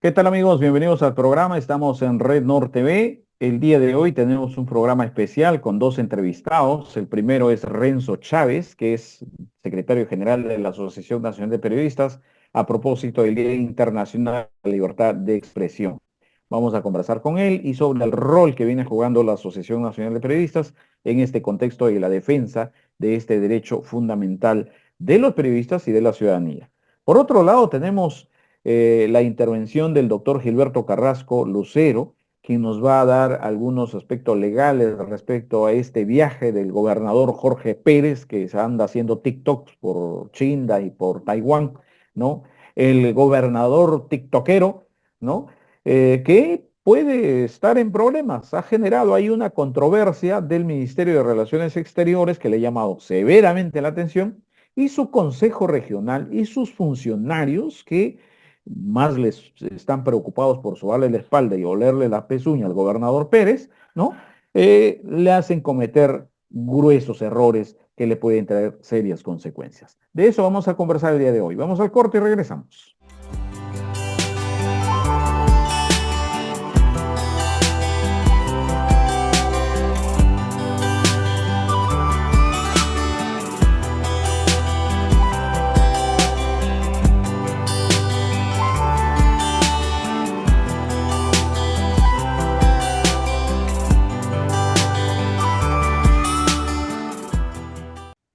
¿Qué tal amigos? Bienvenidos al programa. Estamos en Red Norte TV. El día de hoy tenemos un programa especial con dos entrevistados. El primero es Renzo Chávez, que es secretario general de la Asociación Nacional de Periodistas, a propósito del Día Internacional de la Libertad de Expresión. Vamos a conversar con él y sobre el rol que viene jugando la Asociación Nacional de Periodistas en este contexto de la defensa de este derecho fundamental de los periodistas y de la ciudadanía. Por otro lado, tenemos la intervención del doctor Gilberto Carrasco Lucero, quien nos va a dar algunos aspectos legales respecto a este viaje del gobernador Jorge Pérez, que se anda haciendo TikToks por China y por Taiwán, ¿no? El gobernador tiktokero, ¿no? Que puede estar en problemas. Ha generado ahí una controversia del Ministerio de Relaciones Exteriores que le ha llamado severamente la atención y su Consejo Regional y sus funcionarios que más les están preocupados por sobarle la espalda y olerle la pezuña al gobernador Pérez, ¿no? Le hacen cometer gruesos errores que le pueden traer serias consecuencias. De eso vamos a conversar el día de hoy. Vamos al corte y regresamos.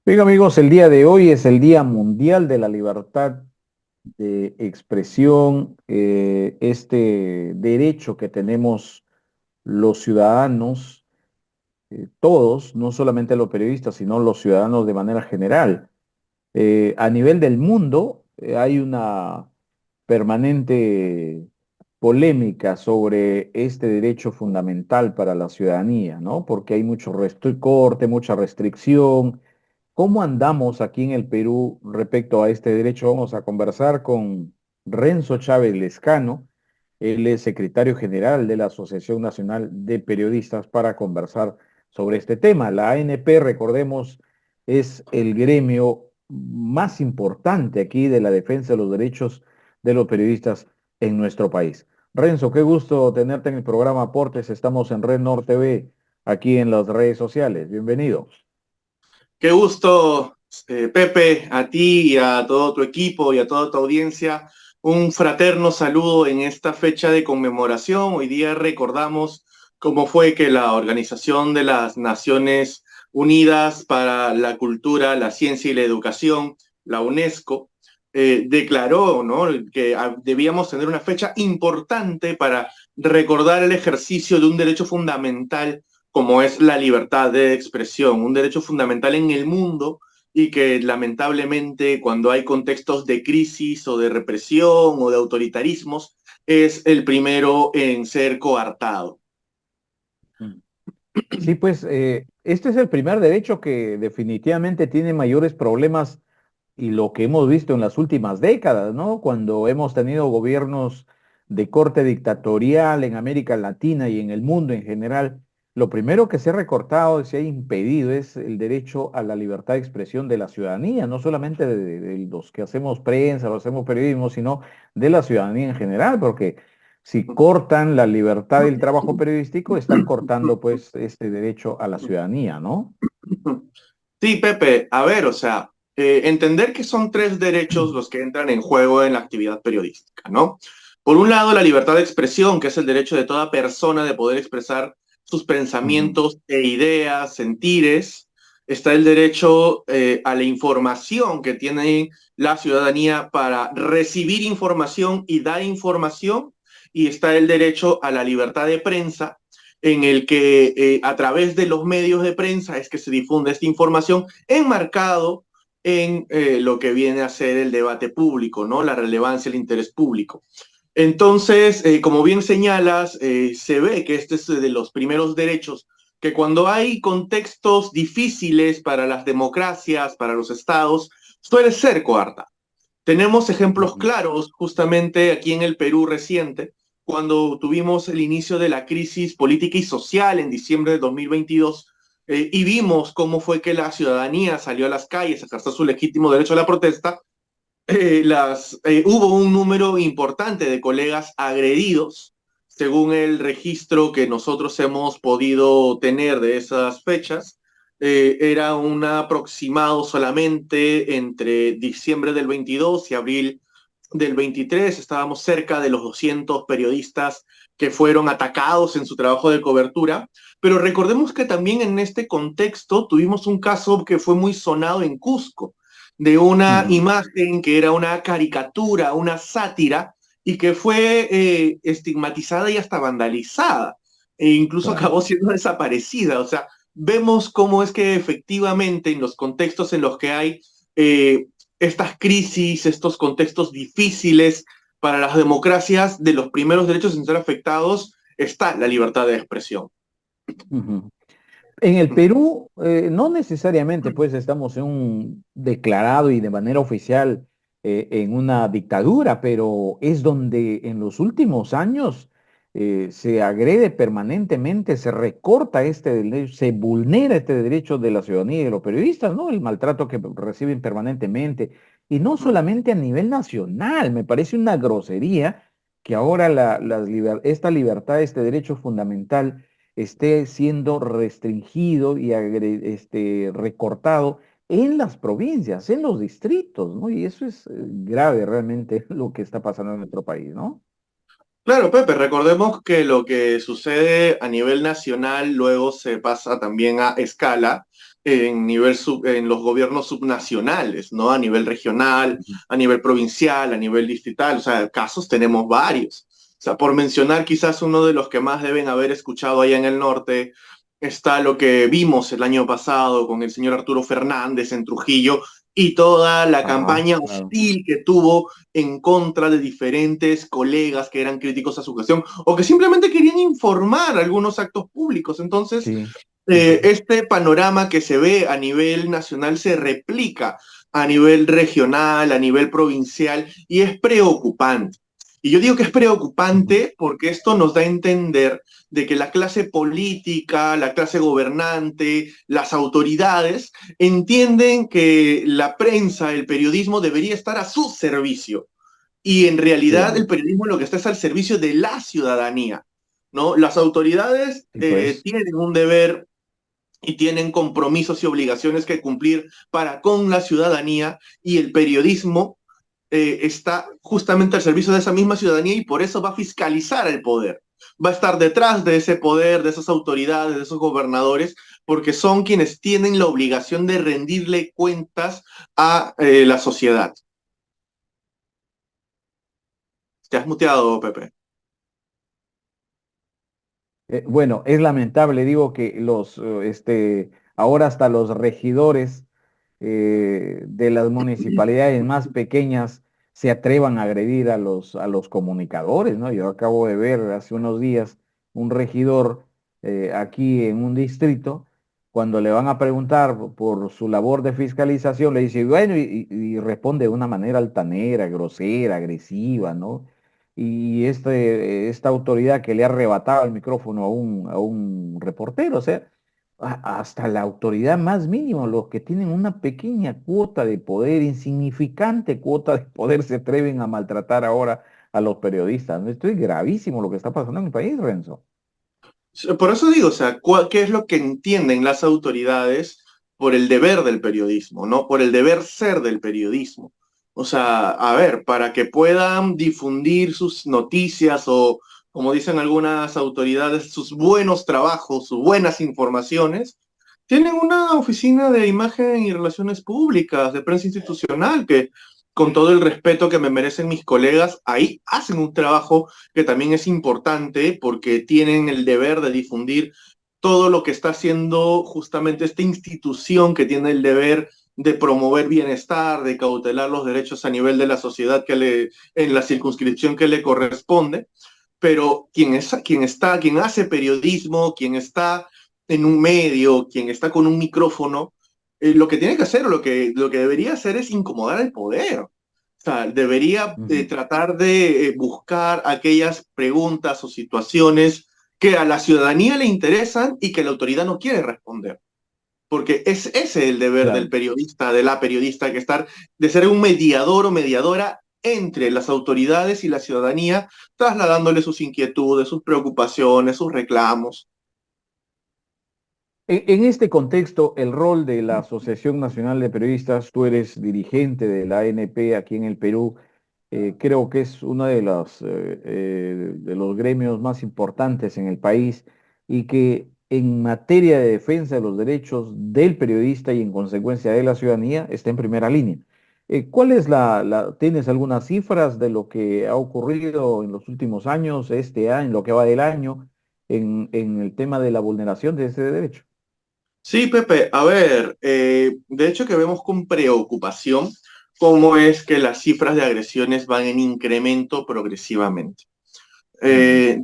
Bien amigos, el día de hoy es el Día Mundial de la Libertad de Expresión, este derecho que tenemos los ciudadanos, todos, no solamente los periodistas, sino los ciudadanos de manera general. A nivel del mundo, hay una permanente polémica sobre este derecho fundamental para la ciudadanía, ¿no? Porque hay mucho corte, mucha restricción. ¿Cómo andamos aquí en el Perú respecto a este derecho? Vamos a conversar con Renzo Chávez Lescano. Él es secretario general de la Asociación Nacional de Periodistas para conversar sobre este tema. La ANP, recordemos, es el gremio más importante aquí de la defensa de los derechos de los periodistas en nuestro país. Renzo, qué gusto tenerte en el programa Aportes. Estamos en Red Norte TV, aquí en las redes sociales. Bienvenido. Qué gusto, Pepe, a ti y a todo tu equipo y a toda tu audiencia. Un fraterno saludo en esta fecha de conmemoración. Hoy día recordamos cómo fue que la Organización de las Naciones Unidas para la Cultura, la Ciencia y la Educación, la UNESCO, declaró, ¿no?, que debíamos tener una fecha importante para recordar el ejercicio de un derecho fundamental como es la libertad de expresión, un derecho fundamental en el mundo y que lamentablemente cuando hay contextos de crisis o de represión o de autoritarismos es el primero en ser coartado. Sí, pues este es el primer derecho que definitivamente tiene mayores problemas y lo que hemos visto en las últimas décadas, ¿no? Cuando hemos tenido gobiernos de corte dictatorial en América Latina y en el mundo en general, lo primero que se ha recortado y se ha impedido es el derecho a la libertad de expresión de la ciudadanía, no solamente de los que hacemos prensa o hacemos periodismo, sino de la ciudadanía en general, porque si cortan la libertad del trabajo periodístico, están cortando pues este derecho a la ciudadanía, ¿no? Sí, Pepe, a ver, o sea, entender que son tres derechos los que entran en juego en la actividad periodística, ¿no? Por un lado, la libertad de expresión, que es el derecho de toda persona de poder expresar sus Ujú. pensamientos e ideas, sentires. Está el derecho a la información que tiene la ciudadanía para recibir información y dar información. Y está el derecho a la libertad de prensa, en el que a través de los medios de prensa es que se difunde esta información enmarcado en lo que viene a ser el debate público, ¿no? La relevancia, el interés público. Entonces, como bien señalas, se ve que este es de los primeros derechos que cuando hay contextos difíciles para las democracias, para los estados, suele ser coarta. Tenemos ejemplos Ujú. claros justamente aquí en el Perú reciente, cuando tuvimos el inicio de la crisis política y social en diciembre de 2022, y vimos cómo fue que la ciudadanía salió a las calles a ejercer su legítimo derecho a la protesta, hubo un número importante de colegas agredidos, según el registro que nosotros hemos podido tener de esas fechas. Era un aproximado solamente entre diciembre del 22 y abril del 23. Estábamos cerca de los 200 periodistas que fueron atacados en su trabajo de cobertura. Pero recordemos que también en este contexto tuvimos un caso que fue muy sonado en Cusco, de una Ujú. imagen que era una caricatura, una sátira, y que fue estigmatizada y hasta vandalizada, e incluso Claro. acabó siendo desaparecida. O sea, vemos cómo es que efectivamente en los contextos en los que hay eh, estas crisis, estos contextos difíciles para las democracias, de los primeros derechos en ser afectados está la libertad de expresión. Ujú. En el Perú, no necesariamente, pues estamos en un declarado y de manera oficial en una dictadura, pero es donde en los últimos años se agrede permanentemente, se recorta este derecho, se vulnera este derecho de la ciudadanía y de los periodistas, ¿no? El maltrato que reciben permanentemente, y no solamente a nivel nacional, me parece una grosería que ahora esta libertad, este derecho fundamental esté siendo restringido y recortado en las provincias, en los distritos, ¿no? Y eso es grave realmente lo que está pasando en nuestro país, ¿no? Claro, Pepe, recordemos que lo que sucede a nivel nacional luego se pasa también a escala en los gobiernos subnacionales, ¿no? A nivel regional, Ujú. a nivel provincial, a nivel distrital. O sea, casos tenemos varios. O sea, por mencionar quizás uno de los que más deben haber escuchado allá en el norte, está lo que vimos el año pasado con el señor Arturo Fernández en Trujillo y toda la Ajá, campaña claro. hostil que tuvo en contra de diferentes colegas que eran críticos a su gestión o que simplemente querían informar algunos actos públicos. Entonces, Sí, sí, sí. este panorama que se ve a nivel nacional se replica a nivel regional, a nivel provincial, y es preocupante. Y yo digo que es Ujú. preocupante porque esto nos da a entender de que la clase política, la clase gobernante, las autoridades entienden que la prensa, el periodismo debería estar a su servicio. Y en realidad Sí, el periodismo lo que está es al servicio de la ciudadanía, ¿no? Las autoridades sí, pues. tienen un deber y tienen compromisos y obligaciones que cumplir para con la ciudadanía, y el periodismo está justamente al servicio de esa misma ciudadanía y por eso va a fiscalizar el poder. Va a estar detrás de ese poder, de esas autoridades, de esos gobernadores, porque son quienes tienen la obligación de rendirle cuentas a la sociedad. Te has muteado, Pepe. Bueno, es lamentable, digo que ahora hasta los regidores de las municipalidades más pequeñas se atrevan a agredir a los comunicadores, ¿no? Yo acabo de ver hace unos días un regidor aquí en un distrito, cuando le van a preguntar por su labor de fiscalización, le dice, bueno, y responde de una manera altanera, grosera, agresiva, ¿no? Y esta autoridad que le ha arrebatado el micrófono a un reportero, o sea, hasta la autoridad más mínima, los que tienen una pequeña cuota de poder, insignificante cuota de poder, se atreven a maltratar ahora a los periodistas, ¿no? Esto es gravísimo lo que está pasando en el país, Renzo. Por eso digo, o sea, ¿qué es lo que entienden las autoridades por el deber del periodismo, ¿no? Por el deber ser del periodismo. O sea, a ver, para que puedan difundir sus noticias o, como dicen algunas autoridades, sus buenos trabajos, sus buenas informaciones, tienen una oficina de imagen y relaciones públicas, de prensa institucional, que con todo el respeto que me merecen mis colegas, ahí hacen un trabajo que también es importante porque tienen el deber de difundir todo lo que está haciendo justamente esta institución que tiene el deber de promover bienestar, de cautelar los derechos a nivel de la sociedad en la circunscripción que le corresponde. Pero quien hace periodismo, quien está en un medio, quien está con un micrófono, lo que tiene que hacer, o lo que debería hacer es incomodar al poder. O sea, debería Ujú. tratar de buscar aquellas preguntas o situaciones que a la ciudadanía le interesan y que la autoridad no quiere responder. porque ese es el deber del Claro. periodista, de la periodista, de ser un mediador o mediadora entre las autoridades y la ciudadanía, trasladándole sus inquietudes, sus preocupaciones, sus reclamos. En este contexto, el rol de la Asociación Nacional de Periodistas, tú eres dirigente de la ANP aquí en el Perú, creo que es uno de los gremios más importantes en el país y que en materia de defensa de los derechos del periodista y en consecuencia de la ciudadanía está en primera línea. ¿Cuál es tienes algunas cifras de lo que ha ocurrido en los últimos años, este año, lo que va del año, en el tema de la vulneración de ese derecho? Sí, Pepe, a ver, de hecho que vemos con preocupación cómo es que las cifras de agresiones van en incremento progresivamente. Ujú.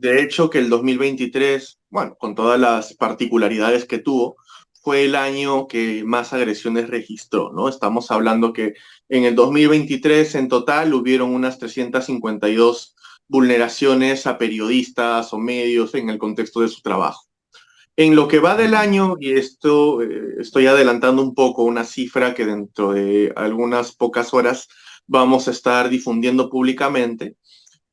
De hecho que el 2023, bueno, con todas las particularidades que tuvo, fue el año que más agresiones registró, ¿no? Estamos hablando que en el 2023 en total hubieron unas 352 vulneraciones a periodistas o medios en el contexto de su trabajo. En lo que va del Ujú. año, y esto estoy adelantando un poco una cifra que dentro de algunas pocas horas vamos a estar difundiendo públicamente.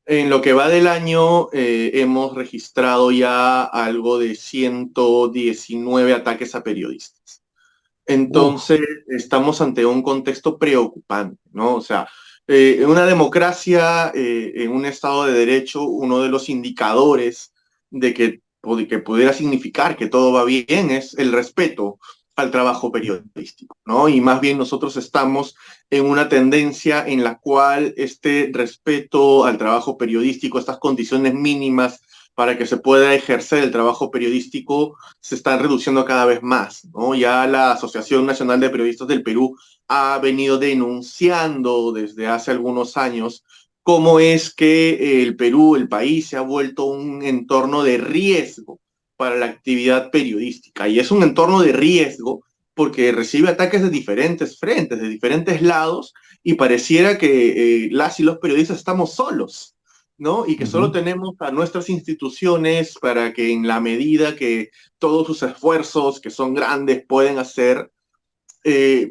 En lo que va del año, hemos registrado ya algo de 119 ataques a periodistas. Uf. Entonces, estamos ante un contexto preocupante, ¿no? O sea, en una democracia, en un Estado de Derecho, uno de los indicadores de que pudiera significar que todo va bien es el respeto al trabajo periodístico, ¿no? Y más bien nosotros estamos en una tendencia en la cual este respeto al trabajo periodístico, estas condiciones mínimas para que se pueda ejercer el trabajo periodístico, se están reduciendo cada vez más, ¿no? Ya la Asociación Nacional de Periodistas del Perú ha venido denunciando desde hace algunos años cómo es que el Perú, el país, se ha vuelto un entorno de riesgo para la actividad periodística. Y es un entorno de riesgo porque recibe ataques de diferentes frentes, de diferentes lados, y pareciera que las y los periodistas estamos solos, ¿no? Y que solo Ujú. tenemos a nuestras instituciones para que en la medida que todos sus esfuerzos, que son grandes, pueden hacer,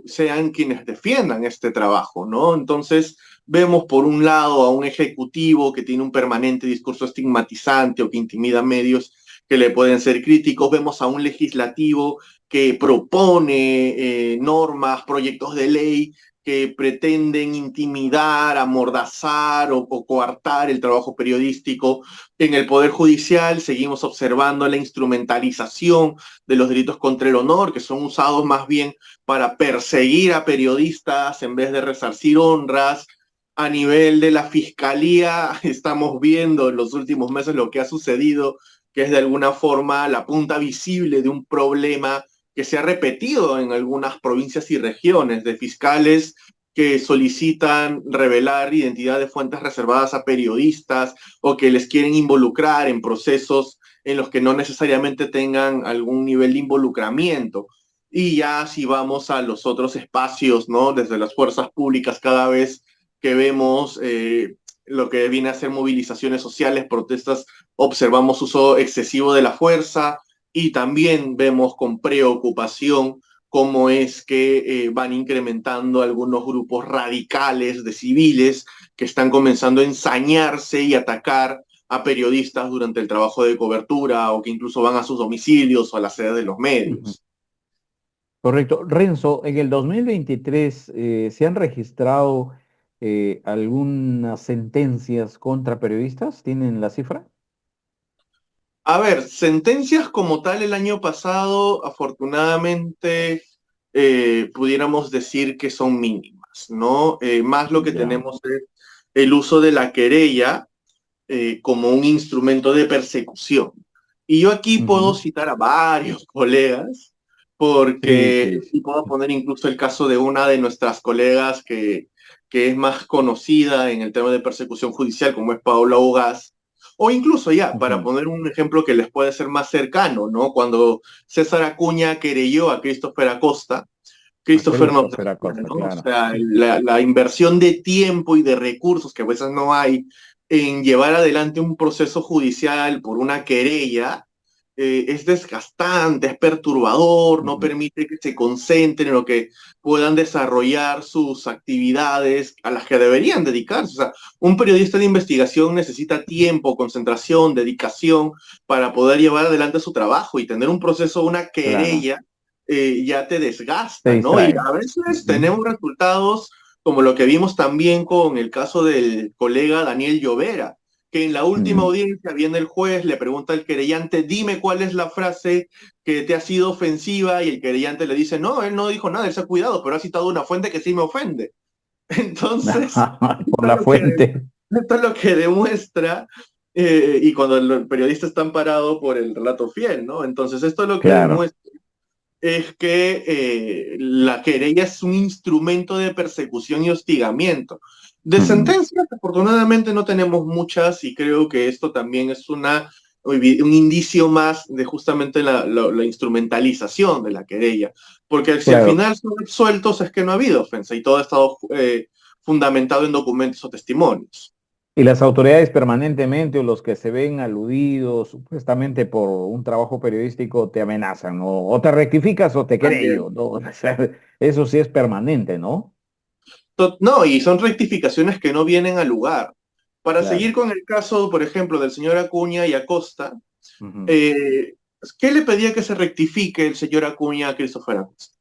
sean quienes defiendan este trabajo, ¿no? Entonces, vemos por un lado a un ejecutivo que tiene un permanente discurso estigmatizante o que intimida a medios que le pueden ser críticos, vemos a un legislativo que propone normas, proyectos de ley que pretenden intimidar, amordazar o coartar el trabajo periodístico. En el Poder Judicial seguimos observando la instrumentalización de los delitos contra el honor, que son usados más bien para perseguir a periodistas en vez de resarcir honras. A nivel de la fiscalía, estamos viendo en los últimos meses lo que ha sucedido, que es de alguna forma la punta visible de un problema que se ha repetido en algunas provincias y regiones de fiscales que solicitan revelar identidad de fuentes reservadas a periodistas o que les quieren involucrar en procesos en los que no necesariamente tengan algún nivel de involucramiento. Y ya si vamos a los otros espacios, ¿no? Desde las fuerzas públicas, cada vez que vemos lo que viene a ser movilizaciones sociales, protestas, observamos uso excesivo de la fuerza y también vemos con preocupación cómo es que van incrementando algunos grupos radicales de civiles que están comenzando a ensañarse y atacar a periodistas durante el trabajo de cobertura o que incluso van a sus domicilios o a las sedes de los Ujú. medios. Correcto. Renzo, en el 2023 ¿se han registrado algunas sentencias contra periodistas? ¿Tienen la cifra? A ver, sentencias como tal el año pasado, afortunadamente, pudiéramos decir que son mínimas, ¿no? Más lo que Ya. tenemos es el uso de la querella como un instrumento de persecución. Y yo aquí puedo Ujú. citar a varios colegas, Sí, porque sí, y sí. puedo poner incluso el caso de una de nuestras colegas que es más conocida en el tema de persecución judicial, como es Paola Ugaz, o incluso ya, para Ujú. poner un ejemplo que les puede ser más cercano, ¿no? Cuando César Acuña querelló a Christopher Acosta, A Christopher no, Christopher Acosta, ¿no? O claro. sea, la inversión de tiempo y de recursos que a veces no hay en llevar adelante un proceso judicial por una querella es desgastante, es perturbador, no Ujú. permite que se concentren o que puedan desarrollar sus actividades a las que deberían dedicarse. O sea, un periodista de investigación necesita tiempo, concentración, dedicación para poder llevar adelante su trabajo, y tener un proceso, una Claro, querella, ya te te desgasta, ¿no? Y distrae. a veces Ujú. tenemos resultados como lo que vimos también con el caso del colega Daniel Llovera, que en la última Mm. audiencia viene el juez, le pregunta al querellante, dime cuál es la frase que te ha sido ofensiva, y el querellante le dice, no, él no dijo nada, él se ha cuidado, pero ha citado una fuente que sí me ofende. Entonces, Por esto es la lo que, fuente. esto es lo que demuestra, y cuando el periodista está amparado por el relato fiel, ¿no? Entonces, esto es lo que Claro. demuestra es que la querella es un instrumento de persecución y hostigamiento. De Ujú. sentencias, afortunadamente no tenemos muchas, y creo que esto también es un indicio más de justamente la instrumentalización de la querella, porque si al Claro. final son absueltos es que no ha habido ofensa y todo ha estado fundamentado en documentos o testimonios. Y las autoridades permanentemente o los que se ven aludidos supuestamente por un trabajo periodístico te amenazan, ¿no? O te rectificas o te También. creo, ¿no? O sea, eso sí es permanente, ¿no? No, y son rectificaciones que no vienen al lugar. Para seguir Claro. con el caso, por ejemplo, del señor Acuña y Acosta, Ujú. eh, ¿qué le pedía que se rectifique el señor Acuña a Christopher Acosta?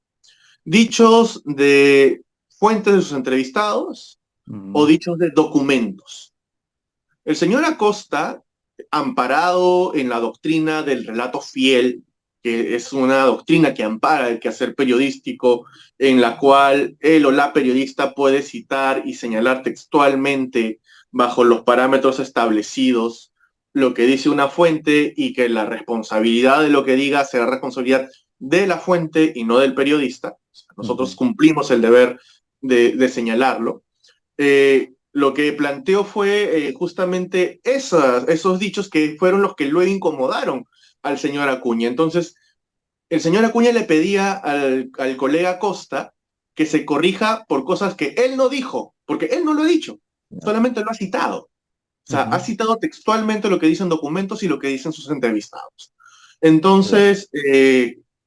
¿Dichos de fuentes de sus entrevistados o Ujú. dichos de documentos? El señor Acosta, amparado en la doctrina del relato fiel, que es una doctrina que ampara el quehacer periodístico, en la cual él o la periodista puede citar y señalar textualmente, bajo los parámetros establecidos, lo que dice una fuente, y que la responsabilidad de lo que diga será responsabilidad de la fuente y no del periodista. O sea, nosotros Ujú. cumplimos el deber de señalarlo. Lo que planteó fue justamente esos dichos que fueron los que luego incomodaron al señor Acuña. Entonces, el señor Acuña le pedía al colega Costa que se corrija por cosas que él no dijo, porque él no lo ha dicho, Ya. solamente lo ha citado. O sea, ha Ujú. citado textualmente lo que dicen documentos y lo que dicen sus entrevistados. Claro. Entonces,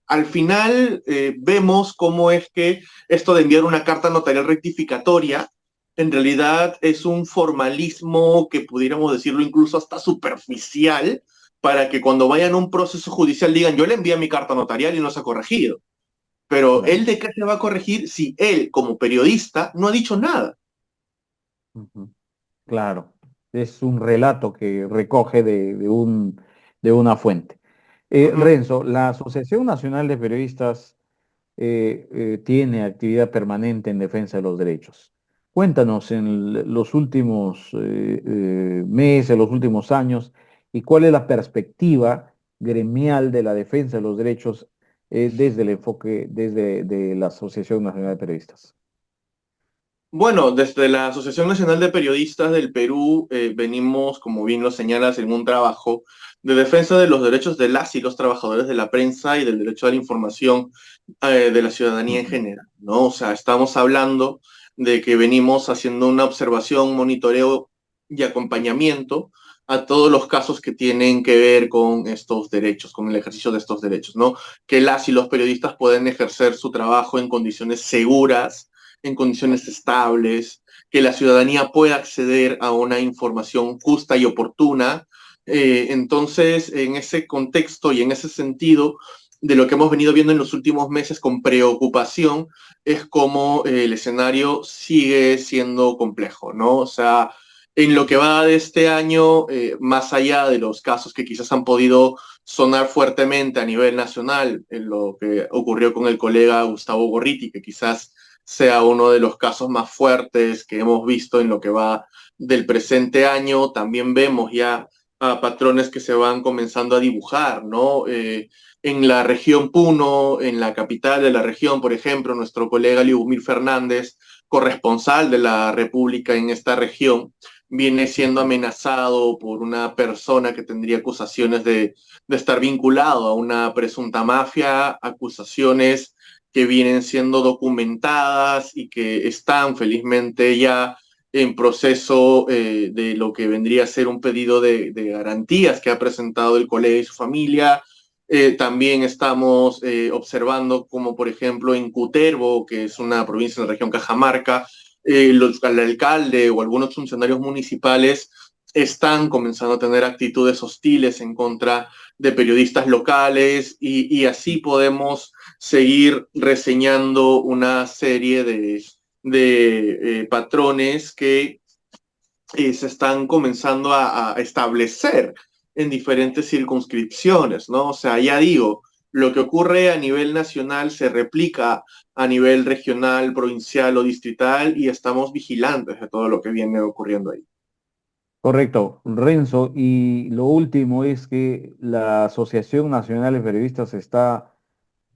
al final vemos cómo es que esto de enviar una carta notarial rectificatoria en realidad es un formalismo que pudiéramos decirlo incluso hasta superficial, para que cuando vayan a un proceso judicial digan, yo le envié mi carta notarial y no se ha corregido. Pero Claro. él, ¿de qué se va a corregir si él, como periodista, no ha dicho nada? Ujú. Claro. Es un relato que recoge de una fuente. Ujú. Renzo, la Asociación Nacional de Periodistas tiene actividad permanente en defensa de los derechos. Cuéntanos en los últimos meses, los últimos años, y cuál es la perspectiva gremial de la defensa de los derechos desde el enfoque, desde de la Asociación Nacional de Periodistas. Bueno, desde la Asociación Nacional de Periodistas del Perú venimos, como bien lo señalas, en un trabajo de defensa de los derechos de las y los trabajadores de la prensa y del derecho a la información de la ciudadanía en Ujú. general, ¿no? O sea, estamos hablando de que venimos haciendo una observación, monitoreo y acompañamiento a todos los casos que tienen que ver con estos derechos, con el ejercicio de estos derechos, ¿no? Que las y los periodistas pueden ejercer su trabajo en condiciones seguras, en condiciones estables, que la ciudadanía pueda acceder a una información justa y oportuna. Entonces, en ese contexto y en ese sentido, de lo que hemos venido viendo en los últimos meses con preocupación, es cómo el escenario sigue siendo complejo, ¿no? O sea, en lo que va de este año, más allá de los casos que quizás han podido sonar fuertemente a nivel nacional, en lo que ocurrió con el colega Gustavo Gorriti, que quizás sea uno de los casos más fuertes que hemos visto en lo que va del presente año. También vemos ya patrones que se van comenzando a dibujar, ¿no? En la región Puno, en la capital de la región, por ejemplo, nuestro colega Liubomir Fernández, corresponsal de la República en esta región, viene siendo Ujú. amenazado por una persona que tendría acusaciones de estar vinculado a una presunta mafia, acusaciones que vienen siendo documentadas y que están felizmente ya en proceso de lo que vendría a ser un pedido de garantías que ha presentado el colega y su familia, También estamos observando como, por ejemplo, en Cutervo, que es una provincia de la región Cajamarca, el alcalde o algunos funcionarios municipales están comenzando a tener actitudes hostiles en contra de periodistas locales y así podemos seguir reseñando una serie de patrones que se están comenzando a establecer en diferentes circunscripciones, ¿no? O sea, ya digo, lo que ocurre a nivel nacional se replica a nivel regional, provincial o distrital y estamos vigilantes de todo lo que viene ocurriendo ahí. Correcto, Renzo. Y lo último es que la Asociación Nacional de Periodistas está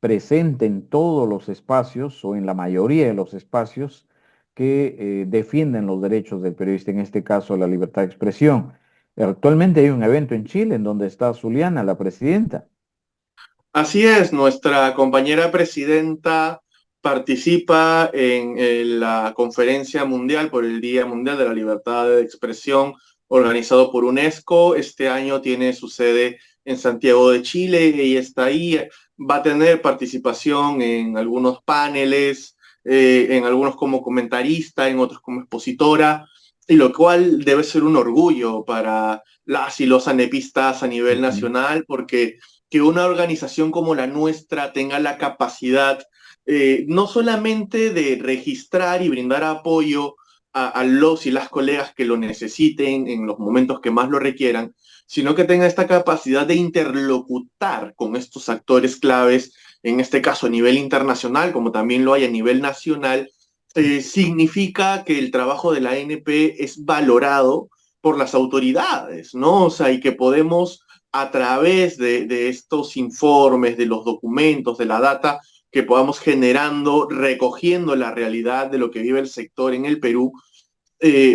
presente en todos los espacios o en la mayoría de los espacios que defienden los derechos del periodista, en este caso la libertad de expresión. Actualmente hay un evento en Chile en donde está Zuliana, la presidenta. Así es, nuestra compañera presidenta participa en la conferencia mundial por el Día Mundial de la Libertad de Expresión organizado por UNESCO. Este año tiene su sede en Santiago de Chile y está ahí. Va a tener participación en algunos paneles, en algunos como comentarista, en otros como expositora, y lo cual debe ser un orgullo para las y los anepistas a nivel Ujú. nacional, porque que una organización como la nuestra tenga la capacidad no solamente de registrar y brindar apoyo a los y las colegas que lo necesiten en los momentos que más lo requieran, sino que tenga esta capacidad de interlocutar con estos actores claves, en este caso a nivel internacional, como también lo hay a nivel nacional, significa que el trabajo de la ANP es valorado por las autoridades, ¿no? O sea, y que podemos a través de estos informes, de los documentos, de la data, que podamos generando, recogiendo la realidad de lo que vive el sector en el Perú,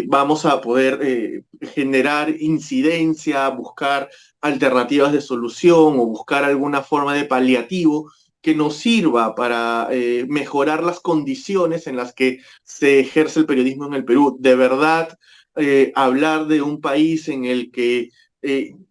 vamos a poder generar incidencia, buscar alternativas de solución o buscar alguna forma de paliativo que nos sirva para mejorar las condiciones en las que se ejerce el periodismo en el Perú. De verdad, hablar de un país en el que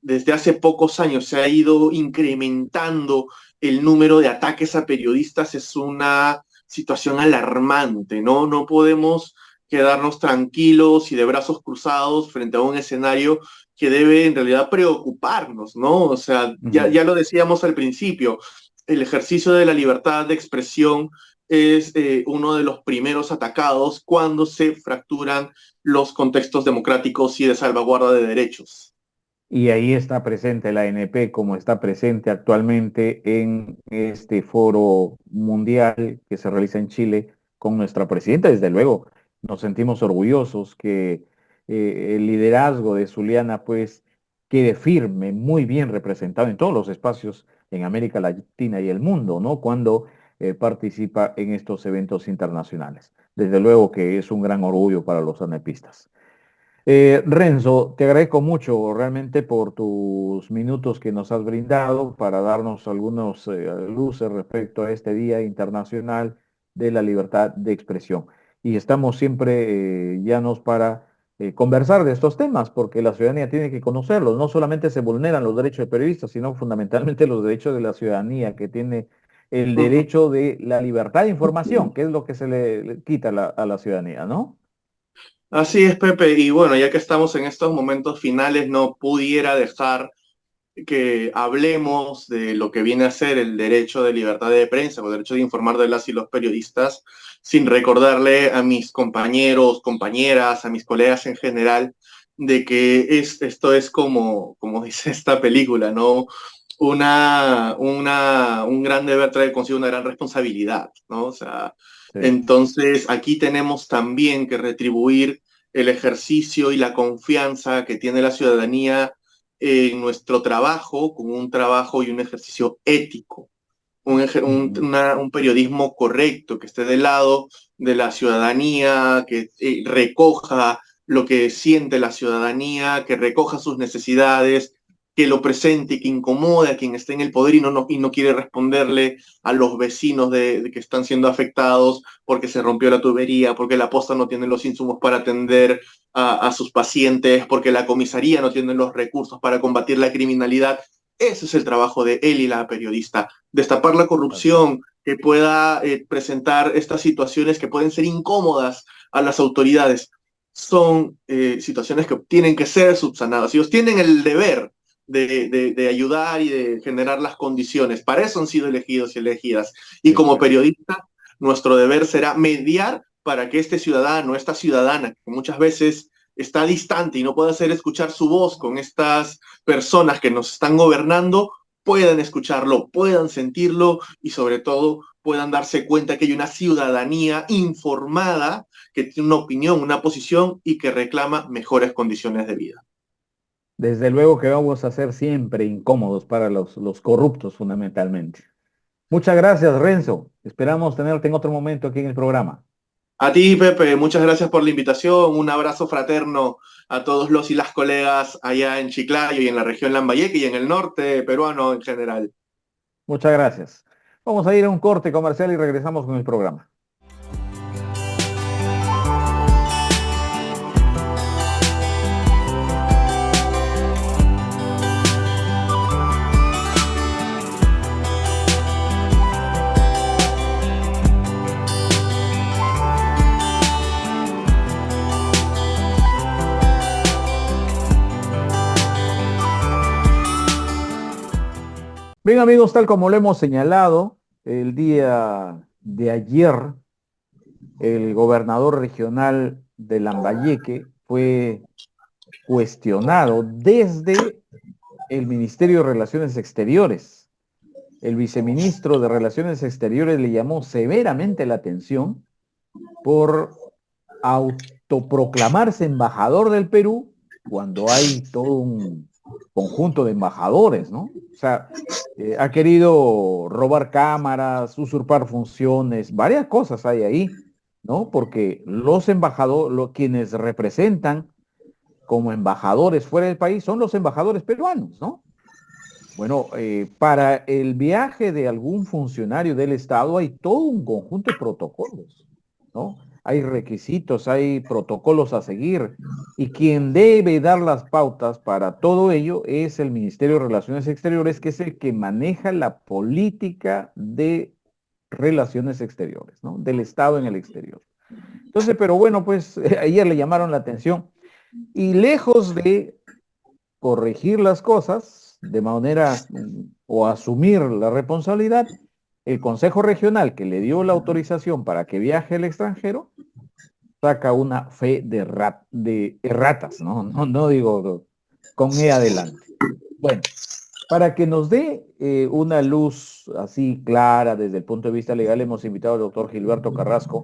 desde hace pocos años se ha ido incrementando el número de ataques a periodistas es una situación alarmante, ¿no? No podemos quedarnos tranquilos y de brazos cruzados frente a un escenario que debe en realidad preocuparnos, ¿no? O sea, Ujú. ya lo decíamos al principio, el ejercicio de la libertad de expresión es uno de los primeros atacados cuando se fracturan los contextos democráticos y de salvaguarda de derechos. Y ahí está presente la ANP como está presente actualmente en este foro mundial que se realiza en Chile con nuestra presidenta. Desde luego, nos sentimos orgullosos que el liderazgo de Zuliana pues quede firme, muy bien representado en todos los espacios en América Latina y el mundo, ¿no? Cuando participa en estos eventos internacionales. Desde luego que es un gran orgullo para los anepistas. Renzo, te agradezco mucho realmente por tus minutos que nos has brindado para darnos algunos luces respecto a este Día Internacional de la Libertad de Expresión. Y estamos siempre llanos para conversar de estos temas, porque la ciudadanía tiene que conocerlos. No solamente se vulneran los derechos de periodistas, sino fundamentalmente los derechos de la ciudadanía, que tiene el Uh -huh. derecho de la libertad de información, que es lo que se le quita a la ciudadanía, ¿no? Así es, Pepe. Y bueno, ya que estamos en estos momentos finales, no pudiera dejar que hablemos de lo que viene a ser el derecho de libertad de prensa o el derecho de informar de las y los periodistas, sin recordarle a mis compañeros, compañeras, a mis colegas en general, de que esto es como dice esta película, ¿no? Un gran deber trae consigo una gran responsabilidad, ¿no? O sea, Sí. entonces aquí tenemos también que retribuir el ejercicio y la confianza que tiene la ciudadanía en nuestro trabajo, con un trabajo y un ejercicio ético, Ujú. un periodismo correcto, que esté del lado de la ciudadanía, que recoja lo que siente la ciudadanía, que recoja sus necesidades, que lo presente, que incomode a quien esté en el poder y no quiere responderle a los vecinos de que están siendo afectados porque se rompió la tubería, porque la posta no tiene los insumos para atender a sus pacientes, porque la comisaría no tiene los recursos para combatir la criminalidad. Ese es el trabajo de él y la periodista, destapar la corrupción, que pueda presentar estas situaciones que pueden ser incómodas a las autoridades. Son situaciones que tienen que ser subsanadas. Ellos tienen el deber de ayudar y de generar las condiciones. Para eso han sido elegidos y elegidas. Y como periodista, nuestro deber será mediar para que este ciudadano, esta ciudadana, que muchas veces está distante y no puede hacer escuchar su voz con estas personas que nos están gobernando, puedan escucharlo, puedan sentirlo y sobre todo puedan darse cuenta que hay una ciudadanía informada que tiene una opinión, una posición y que reclama mejores condiciones de vida. Desde luego que vamos a ser siempre incómodos para los corruptos fundamentalmente. Muchas gracias, Renzo. Esperamos tenerte en otro momento aquí en el programa. A ti, Pepe, muchas gracias por la invitación. Un abrazo fraterno a todos los y las colegas allá en Chiclayo y en la región Lambayeque y en el norte peruano en general. Muchas gracias. Vamos a ir a un corte comercial y regresamos con el programa. Bien amigos, tal como lo hemos señalado, el día de ayer el gobernador regional de Lambayeque fue cuestionado desde el Ministerio de Relaciones Exteriores. El viceministro de Relaciones Exteriores le llamó severamente la atención por autoproclamarse embajador del Perú cuando hay todo un conjunto de embajadores, ¿no? O sea, ha querido robar cámaras, usurpar funciones, varias cosas hay ahí, ¿no? Porque los embajadores, quienes representan como embajadores fuera del país son los embajadores peruanos, ¿no? Bueno, para el viaje de algún funcionario del Estado hay todo un conjunto de protocolos, ¿no? Hay requisitos, hay protocolos a seguir y quien debe dar las pautas para todo ello es el Ministerio de Relaciones Exteriores, que es el que maneja la política de relaciones exteriores, ¿no? Del Estado en el exterior. Entonces, pero bueno, pues ayer le llamaron la atención y lejos de corregir las cosas de manera o asumir la responsabilidad, el Consejo Regional que le dio la autorización para que viaje al extranjero saca una fe de erratas, ¿no? No digo con E adelante. Bueno, para que nos dé una luz así clara desde el punto de vista legal, hemos invitado al doctor Gilberto Carrasco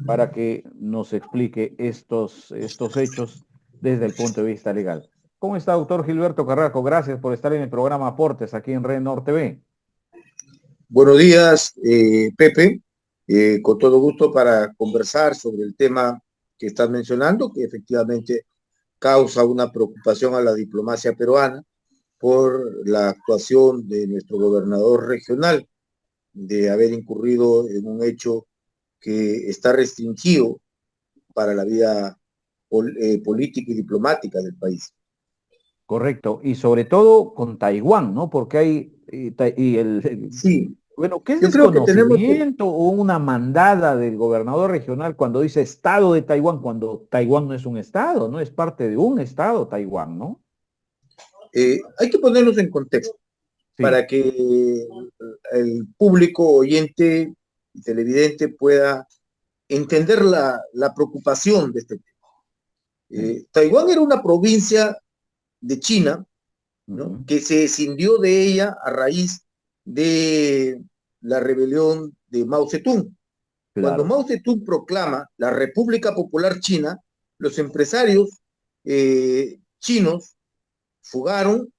para que nos explique estos hechos desde el punto de vista legal. ¿Cómo está, doctor Gilberto Carrasco? Gracias por estar en el programa Aportes aquí en Red Norte TV. Buenos días, Pepe. Con todo gusto para conversar sobre el tema que estás mencionando, que efectivamente causa una preocupación a la diplomacia peruana por la actuación de nuestro gobernador regional, de haber incurrido en un hecho que está restringido para la vida política y diplomática del país. Correcto, y sobre todo con Taiwán, ¿no? Porque hay, sí. Bueno, ¿qué es Yo creo que desconocimiento o una mandada del gobernador regional cuando dice Estado de Taiwán, cuando Taiwán no es un Estado, no es parte de un Estado Taiwán, ¿no? Hay que ponernos en contexto para que el público oyente y televidente pueda entender la preocupación de este tema. Taiwán era una provincia de China, ¿no? Que se escindió de ella a raíz de la rebelión de Mao Zedong. Claro. Cuando Mao Zedong proclama la República Popular China, los empresarios chinos fugaron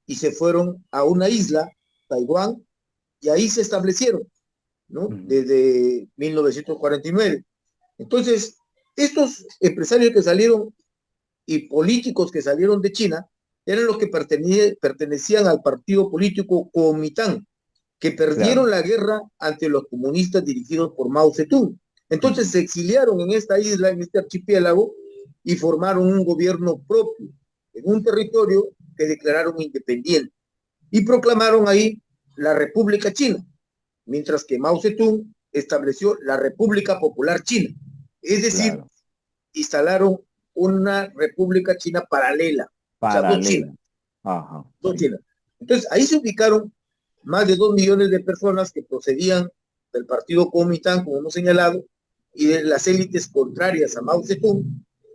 y se fueron a una isla, Taiwán, y ahí se establecieron, ¿no? Desde 1949. Entonces, estos empresarios que salieron y políticos que salieron de China eran los que pertenecían al partido político Kuomintang, que perdieron la guerra ante los comunistas dirigidos por Mao Zedong. Entonces se exiliaron en esta isla, en este archipiélago, y formaron un gobierno propio en un territorio que declararon independiente. y proclamaron ahí la República China, mientras que Mao Zedong estableció la República Popular China. Es decir, claro, instalaron una República China paralela. O sea, dos Chinas. Ajá, dos Chinas. Entonces, ahí se ubicaron más de 2 millones de personas que procedían del partido Kuomintang, como hemos señalado, y de las élites contrarias a Mao Zedong,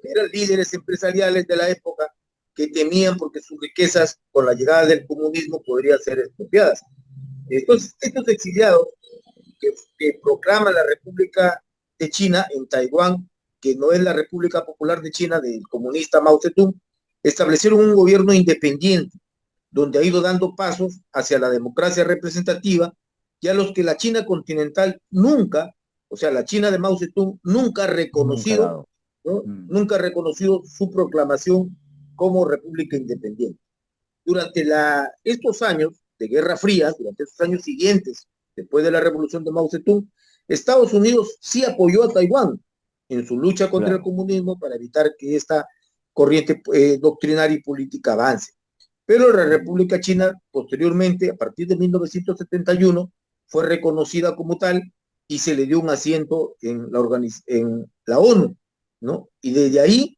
que eran líderes empresariales de la época, que temían porque sus riquezas con la llegada del comunismo podrían ser expropiadas. Entonces, estos exiliados que proclaman la República de China en Taiwán, que no es la República Popular de China del comunista Mao Zedong, establecieron un gobierno independiente, donde ha ido dando pasos hacia la democracia representativa, y a los que la China continental nunca, o sea, la China de Mao Zedong nunca ha reconocido, nunca ha reconocido su proclamación como república independiente. Durante estos años de Guerra Fría, durante estos años siguientes, después de la revolución de Mao Zedong, Estados Unidos sí apoyó a Taiwán en su lucha contra el comunismo para evitar que esta corriente doctrinaria y política avance. Pero la República China, posteriormente, a partir de 1971, fue reconocida como tal y se le dio un asiento en la ONU, ¿no? Y desde ahí,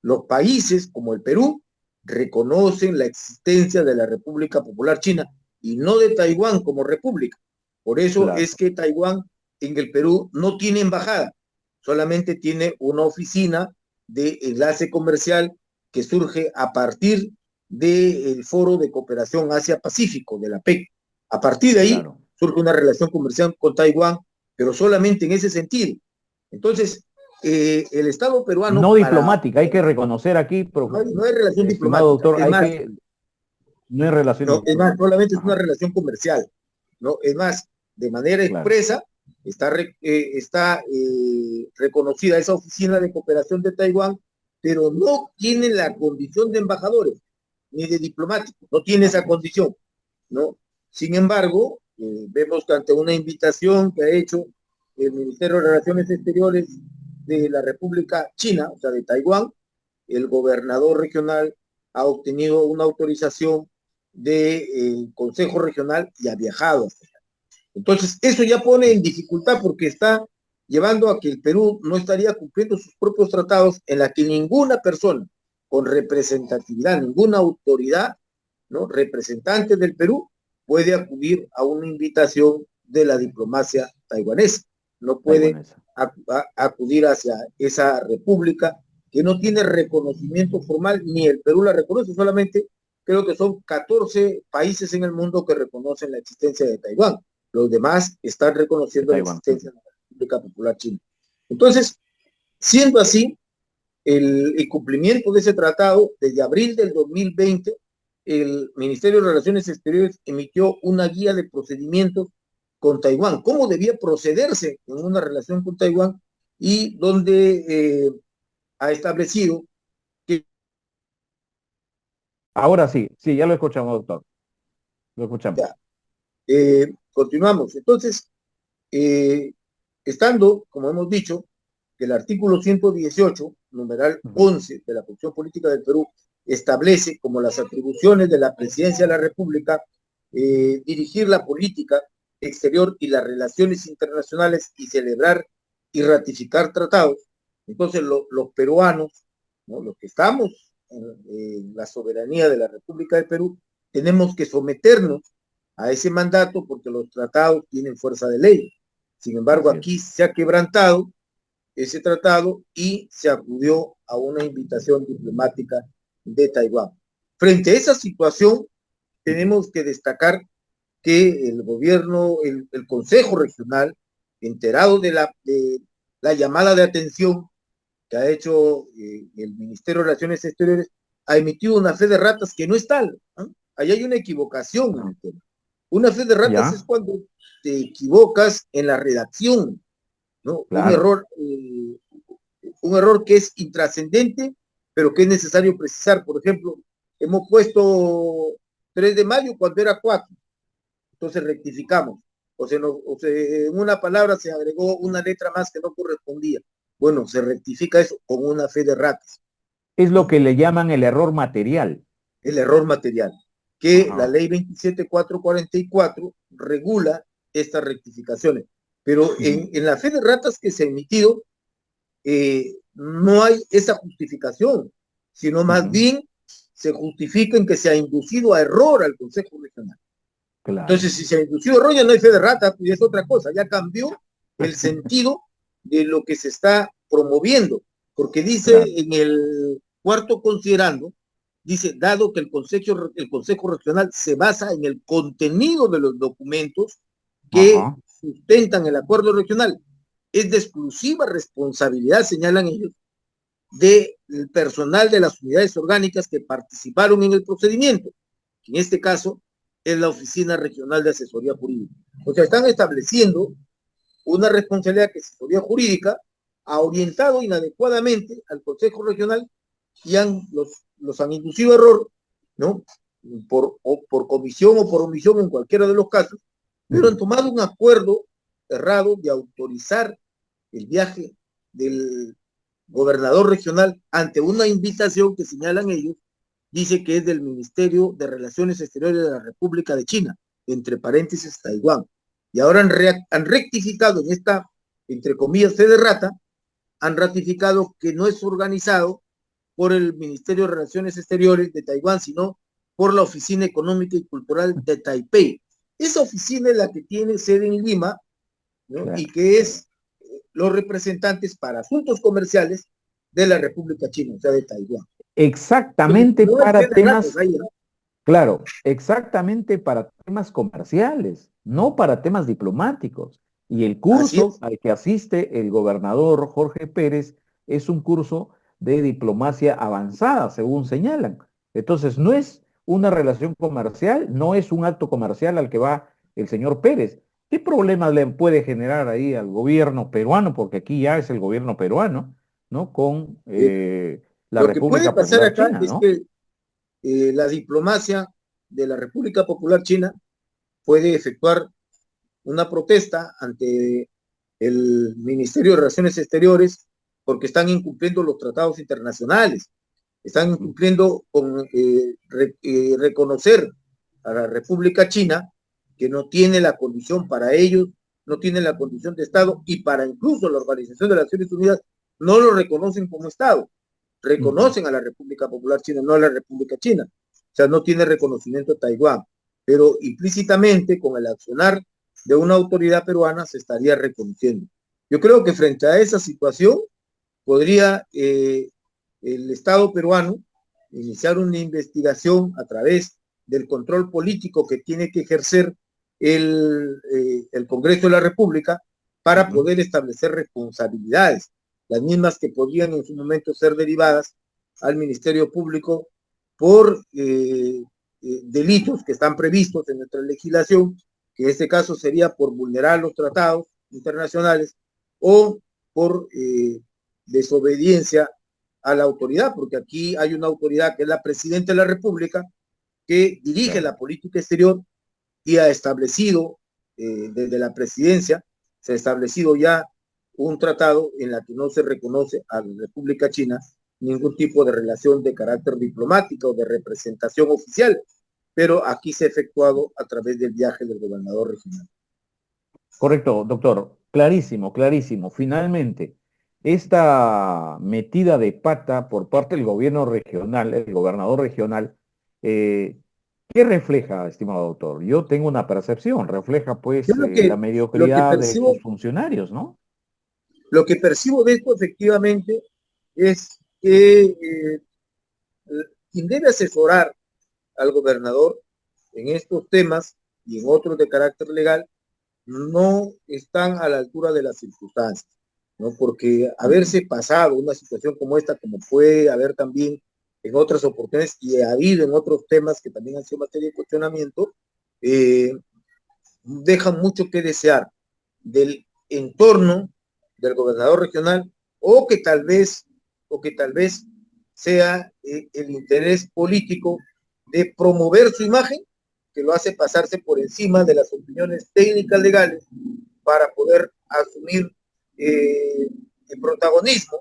los países como el Perú reconocen la existencia de la República Popular China y no de Taiwán como república. Por eso es que Taiwán en el Perú no tiene embajada, solamente tiene una oficina de enlace comercial que surge a partir del Foro de Cooperación Asia-Pacífico, de la PEC. A partir de ahí surge una relación comercial con Taiwán, pero solamente en ese sentido. Entonces, el Estado peruano... No diplomática, hay que reconocer aquí... No hay relación diplomática. Doctor, no hay relación diplomática. Es más, solamente es una relación comercial. ¿no? Es más, de manera expresa, está reconocida esa oficina de cooperación de Taiwán, pero no tiene la condición de embajadores ni de diplomáticos, no tiene esa condición, ¿no? Sin embargo, vemos que ante una invitación que ha hecho el Ministerio de Relaciones Exteriores de la República China, o sea, de Taiwán, el gobernador regional ha obtenido una autorización del Consejo Regional y ha viajado hasta allá. Entonces, eso ya pone en dificultad porque está llevando a que el Perú no estaría cumpliendo sus propios tratados en la que ninguna persona con representatividad, ninguna autoridad, ¿no? Representante del Perú puede acudir a una invitación de la diplomacia taiwanesa. No puede acudir hacia esa república que no tiene reconocimiento formal, ni el Perú la reconoce, solamente creo que son 14 países en el mundo que reconocen la existencia de Taiwán. Los demás están reconociendo la existencia de la República Popular China. Entonces, siendo así, el cumplimiento de ese tratado, desde abril del 2020, el Ministerio de Relaciones Exteriores emitió una guía de procedimientos con Taiwán, cómo debía procederse en una relación con Taiwán, y donde ha establecido que... Ahora sí, ya lo escuchamos, doctor. Lo escuchamos. Continuamos. Entonces, estando, como hemos dicho, que el artículo 118, numeral 11 de la Constitución Política del Perú, establece como las atribuciones de la Presidencia de la República dirigir la política exterior y las relaciones internacionales y celebrar y ratificar tratados. Entonces, los peruanos, ¿no? Los que estamos en la soberanía de la República del Perú, tenemos que someternos a ese mandato porque los tratados tienen fuerza de ley. Sin embargo, aquí se ha quebrantado ese tratado y se acudió a una invitación diplomática de Taiwán. Frente a esa situación, tenemos que destacar que el gobierno, el Consejo Regional, enterado de la llamada de atención que ha hecho el Ministerio de Relaciones Exteriores, ha emitido una fe de ratas que no es tal. Ahí hay una equivocación en el tema. Una fe de ratas es cuando te equivocas en la redacción, ¿no? Claro. Un error que es intrascendente, pero que es necesario precisar. Por ejemplo, hemos puesto 3 de mayo cuando era 4. Entonces rectificamos. En una palabra se agregó una letra más que no correspondía. Bueno, se rectifica eso con una fe de ratas. Es lo que le llaman el error material. El error material. que la ley 27444 regula estas rectificaciones. Pero en la fe de ratas que se ha emitido, no hay esa justificación, sino más bien se justifica en que se ha inducido a error al Consejo Regional. Claro. Entonces, si se ha inducido a error, ya no hay fe de rata, pues es otra cosa, ya cambió el sentido de lo que se está promoviendo, porque dice en el cuarto considerando, dice, dado que el Consejo Regional se basa en el contenido de los documentos que sustentan el acuerdo regional, es de exclusiva responsabilidad, señalan ellos, del personal de las unidades orgánicas que participaron en el procedimiento, que en este caso es la Oficina Regional de Asesoría Jurídica. O sea, están estableciendo una responsabilidad que Asesoría Jurídica ha orientado inadecuadamente al Consejo Regional y los han inducido a error, ¿no? Por comisión o por omisión en cualquiera de los casos, pero han tomado un acuerdo errado de autorizar el viaje del gobernador regional ante una invitación que señalan ellos, dice que es del Ministerio de Relaciones Exteriores de la República de China, entre paréntesis Taiwán. Y ahora han rectificado en esta, entre comillas, fe de rata, han ratificado que no es organizado por el Ministerio de Relaciones Exteriores de Taiwán, sino por la Oficina Económica y Cultural de Taipei. Esa oficina es la que tiene sede en Lima, ¿no? Claro. Y que es los representantes para asuntos comerciales de la República China, o sea, de Taiwán. Exactamente para temas, claro, exactamente para temas comerciales, no para temas diplomáticos. Y el curso al que asiste el gobernador Jorge Pérez es un curso de diplomacia avanzada, según señalan. Entonces, no es una relación comercial, no es un acto comercial al que va el señor Pérez. ¿Qué problemas le puede generar ahí al gobierno peruano? Porque aquí ya es el gobierno peruano, ¿no? Con la República Popular China, ¿no? Es que la diplomacia de la República Popular China puede efectuar una protesta ante el Ministerio de Relaciones Exteriores porque están incumpliendo los tratados internacionales, están incumpliendo con reconocer a la República China que no tiene la condición para ellos, no tiene la condición de Estado y para incluso la Organización de las Naciones Unidas no lo reconocen como Estado, reconocen a la República Popular China, no a la República China, o sea, no tiene reconocimiento Taiwán, pero implícitamente con el accionar de una autoridad peruana se estaría reconociendo. Yo creo que frente a esa situación podría el Estado peruano iniciar una investigación a través del control político que tiene que ejercer el Congreso de la República para poder establecer responsabilidades, las mismas que podrían en su momento ser derivadas al Ministerio Público por delitos que están previstos en nuestra legislación, que en este caso sería por vulnerar los tratados internacionales o por desobediencia a la autoridad, porque aquí hay una autoridad que es la Presidenta de la República, que dirige la política exterior y ha establecido, desde la presidencia, se ha establecido ya un tratado en la que no se reconoce a la República China ningún tipo de relación de carácter diplomático o de representación oficial, pero aquí se ha efectuado a través del viaje del gobernador regional. Correcto, doctor. Clarísimo, clarísimo. Finalmente, esta metida de pata por parte del gobierno regional, el gobernador regional, ¿qué refleja, estimado doctor? Yo tengo una percepción, refleja pues la mediocridad de sus funcionarios, ¿no? Lo que percibo de esto efectivamente es que quien debe asesorar al gobernador en estos temas y en otros de carácter legal no están a la altura de las circunstancias, ¿no? Porque haberse pasado una situación como esta, como puede haber también en otras oportunidades y ha habido en otros temas que también han sido materia de cuestionamiento, deja mucho que desear del entorno del gobernador regional o que tal vez sea el interés político de promover su imagen, que lo hace pasarse por encima de las opiniones técnicas legales para poder asumir el protagonismo,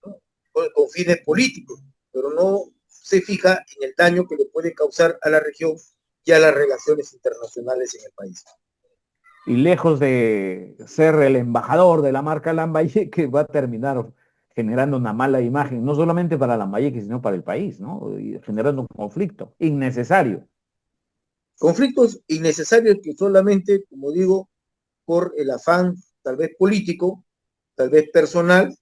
¿no? con fines políticos, pero no se fija en el daño que le puede causar a la región y a las relaciones internacionales en el país. Y lejos de ser el embajador de la marca Lambayeque, va a terminar generando una mala imagen, no solamente para Lambayeque, sino para el país, ¿no? Y generando un conflicto innecesario. Conflictos innecesarios que solamente, como digo, por el afán tal vez político, tal vez personal,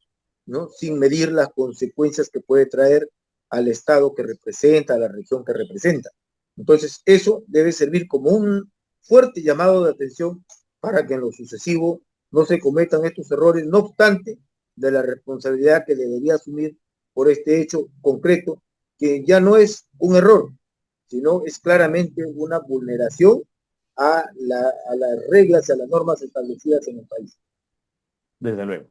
¿no? Sin medir las consecuencias que puede traer al Estado que representa, a la región que representa. Entonces, eso debe servir como un fuerte llamado de atención para que en lo sucesivo no se cometan estos errores, no obstante de la responsabilidad que debería asumir por este hecho concreto, que ya no es un error, sino es claramente una vulneración a las reglas y a las normas establecidas en el país. Desde luego.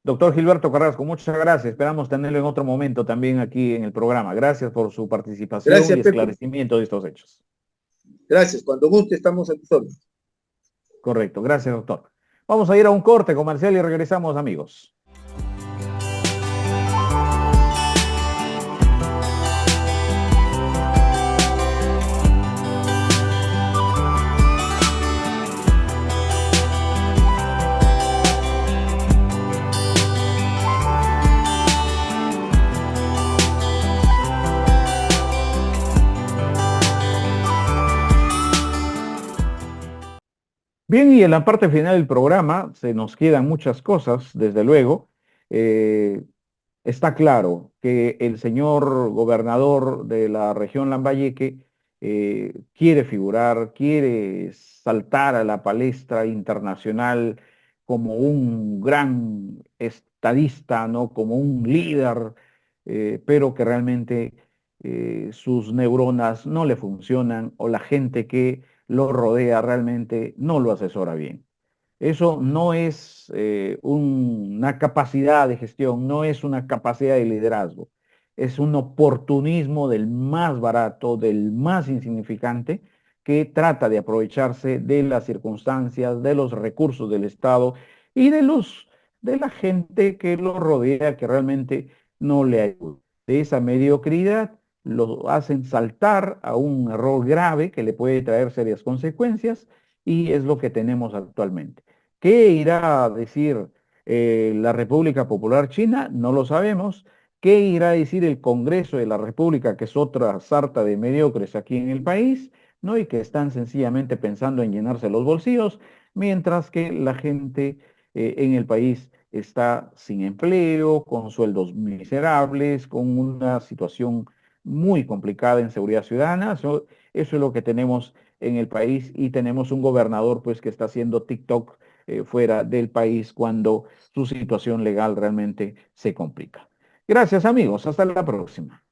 Doctor Gilberto Carrasco, muchas gracias. Esperamos tenerlo en otro momento también aquí en el programa. Gracias por su participación Gracias, y Pepe. esclarecimiento de estos hechos. Gracias. Cuando guste, estamos a tus órdenes. Correcto. Gracias, doctor. Vamos a ir a un corte comercial y regresamos, amigos. Bien, y en la parte final del programa se nos quedan muchas cosas, desde luego. Eh, Está claro que el señor gobernador de la región Lambayeque quiere figurar, quiere saltar a la palestra internacional como un gran estadista, ¿no? Como un líder, pero que realmente sus neuronas no le funcionan o la gente que lo rodea realmente no lo asesora bien. Eso no es una capacidad de gestión, no es una capacidad de liderazgo, es un oportunismo del más barato, del más insignificante, que trata de aprovecharse de las circunstancias, de los recursos del Estado y de la gente que lo rodea, que realmente no le ayuda. De esa mediocridad lo hacen saltar a un error grave que le puede traer serias consecuencias y es lo que tenemos actualmente. ¿Qué irá a decir la República Popular China? No lo sabemos. ¿Qué irá a decir el Congreso de la República, que es otra sarta de mediocres aquí en el país, ¿no? Y que están sencillamente pensando en llenarse los bolsillos, mientras que la gente en el país está sin empleo, con sueldos miserables, con una situación muy complicada en seguridad ciudadana? Eso es lo que tenemos en el país y tenemos un gobernador pues que está haciendo TikTok fuera del país cuando su situación legal realmente se complica. Gracias amigos, hasta la próxima.